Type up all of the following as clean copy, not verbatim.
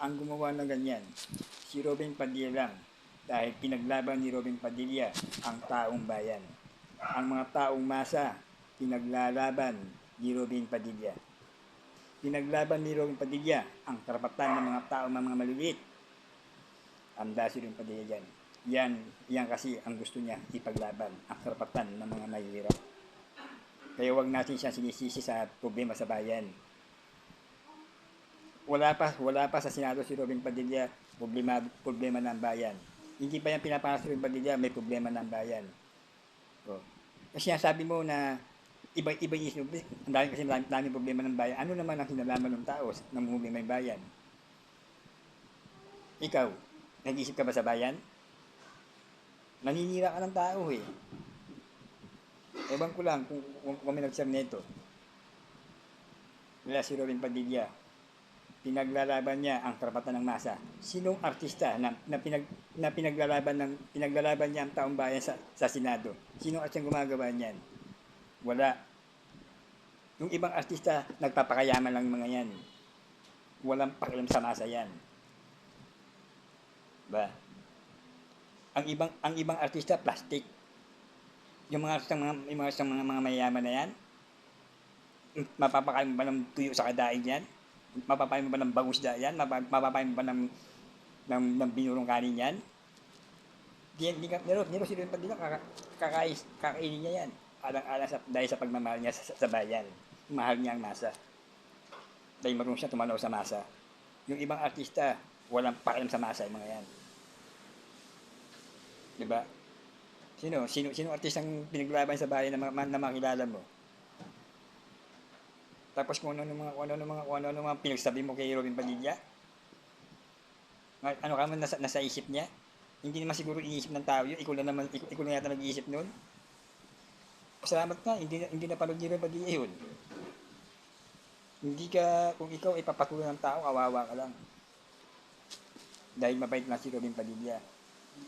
ang gumawa ng ganyan, si Robin Padilla lang. Dahil pinaglaban ni Robin Padilla ang taong bayan. Ang mga taong masa, pinaglalaban ni Robin Padilla. Pinaglaban ni Robin Padilla ang karapatan ng mga taong mga maliliit. Anda si Robin Padilla dyan. Yan kasi ang gusto niya ipaglaban, ang karapatan ng mga mahihirap. Kaya wag natin siya sinisisi sa problema sa bayan. Wala pa sa Senado si Robin Padilla, problema ng bayan. Hindi pa yan pinapasok si Robin Padilla, may problema ng bayan. So, kasi sabi mo na iba-iba isip, ang dami problema ng bayan. Ano naman ang kinalaman ng tao na problema ng bayan? Ikaw, nag-iisip ka ba sa bayan? Naninira ka ng tao eh. Ewan ko lang kung may nagsabi nito. Wala si Robin Padilla. Pinaglalaban niya ang karapatan ng masa. Sinong artista na pinaglalaban niya ang taong bayan sa Senado? Sinong artista gumagawa niyan? Wala. Yung ibang artista, nagpapakayaman lang mga yan. Walang pakialam sa masa yan. Ba? Ang ibang artista, plastic. Yung mga mayayaman na yan, mapapakain mo ba ng tuyo sa kadaig yan? Mapapain mo ba ng bagusda yan? Mapapain mo ba ng binurong kanin yan? Pero si Robin Padilla, kakainin niya yan. Alang-alang dahil sa pagmamahal niya sa bayan. Mahal niya ang masa. Dahil marunong siya tumanaw sa masa. Yung ibang artista, walang pakialam sa masa yung mga yan. Diba? Sino artistang pinaglaban sa bayan na makilala mo? Tapos kung ano mga pinagsabi mo kay Robin Padilla? Ano ka man nasa isip niya? Hindi naman siguro iniisip ng tao yun. Ikaw na yata nag-iisip nun. Salamat nga, hindi na panood ni Robin Padilla yun. Kung ikaw ay papatuloy ng tao, kawawa ka lang. Dahil mabait lang si Robin Padilla.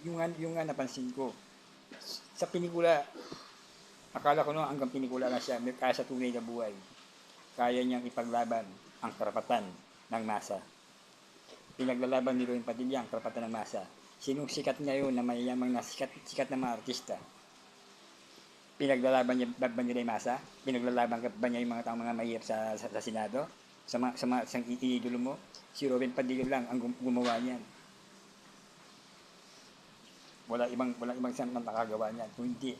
Yung nga napansin ko, sa pelikula, akala ko no hanggang pelikula na siya, kaya sa tunay na buhay, kaya niyang ipaglaban ang karapatan ng masa. Pinaglalaban ni Robin Padilla ang karapatan ng masa. Sinong sikat ngayon na mayayamang na sikat na mga artista? Pinaglalaban niya ba nila yung masa? Pinaglalaban ba niya yung mga taong mga mahirap sa Senado? Sa idolo mo? Si Robin Padilla lang ang gumawa niyan. Wala ibang siyang nakagawa niyan. Kung hindi,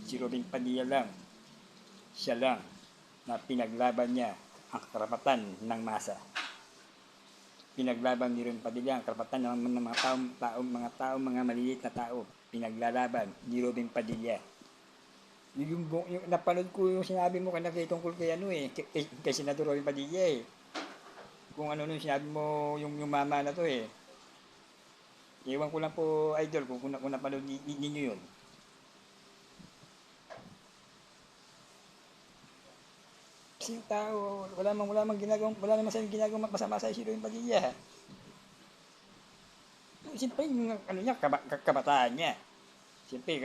si Robin Padilla lang, siya lang, na pinaglaban niya ang karapatan ng masa. Pinaglaban ni Robin Padilla ang karapatan ng mga mga maliliit na tao. Pinaglalaban ni Robin Padilla. Yung napanood ko yung sinabi mo kay tungkol kay kay Senador Robin Padilla eh. Kung ano nung sinabi mo yung mama na to eh. Iwan ko lang po, idol, kung napanood ninyo yun. Kasi yung tao, wala naman sa'yo ginagawang masama sa si Robin Padilla. Siyempre, yung kabataan niya. Siyempre,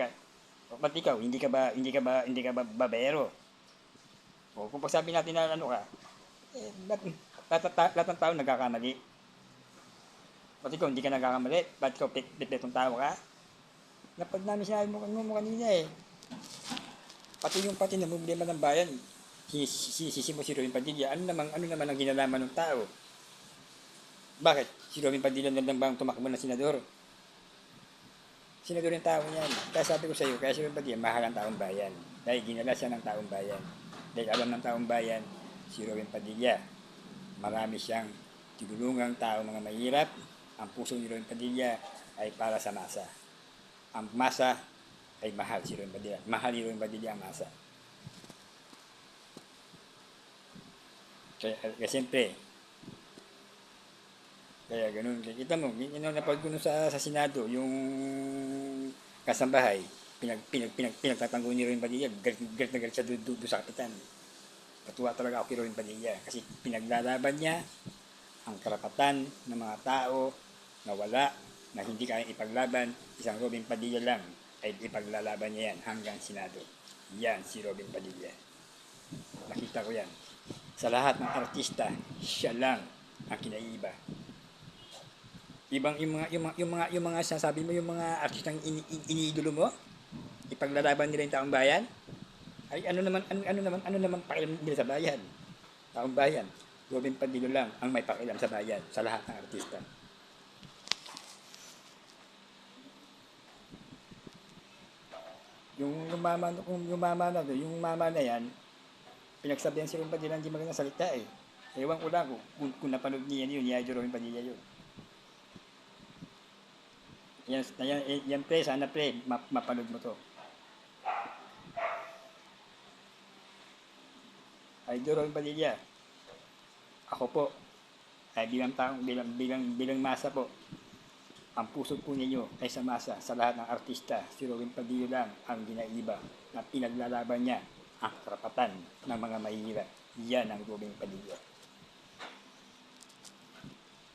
ba't ikaw, hindi ka ba babero? O kung pagsabi natin na ano ka, lahat ng tao nagkakamali. Ba't ikaw, hindi ka nagkakamali? Ba't ikaw, pitong tao ka? Napag namin sinabi mo kanina eh. Pati na problema ng bayan, sisi mo si Robin Padilla, ano naman ang ginalaman ng tao? Bakit? Si Robin Padilla na lang bang tumakbo na senador? Senador yung tao niyan. Kaya sabi ko sa iyo, kaya si Robin Padilla, mahal ang taong bayan. Dahil ginala siya ng taong bayan. Dahil alam ng taong bayan, si Robin Padilla, marami siyang tinulungang tao mga mahirap. Ang puso ni Robin Padilla ay para sa masa. Ang masa ay mahal si Robin Padilla. Mahal ni Robin Padilla ang masa. Kaya siyempre, kaya ganun. Kita mo, napag ko sa Senado, yung kasambahay, pinagtatanggol ni Robin Padilla, galit na galit siya doon sa kapitan. Patuwa talaga ako kay Robin Padilla kasi pinaglalaban niya ang karapatan ng mga tao na wala, na hindi kaya ipaglaban. Isang Robin Padilla lang ay ipaglalaban niya yan hanggang Senado. Yan si Robin Padilla. Nakita ko yan. Sa lahat ng artista, siya lang ang kinaiba. Ibang yung mga sinasabi mo, yung mga artistang iniidolo mo, ipaglalaban nila yung taong bayan. Ay ano naman pakialam nila sa bayan? Taong bayan. Robin Padilla lang ang may pakialam sa bayan, sa lahat ng artista. Yung mama na yan, pinagsabihan si Robin Padilla hindi magandang salita eh. Ewan ko lang kung napanood niya yun, niya yung Robin Padilla yun. Yan pre, sana pre, mapanood mo to. Idol Robin Padilla, ako po, ay bilang masa po, ang puso po ninyo ay sa masa, sa lahat ng artista. Si Robin Padilla lang ang ginaiba na pinaglalaban niya ang karapatan ng mga mahihirap. Yan ang Robin Padilla.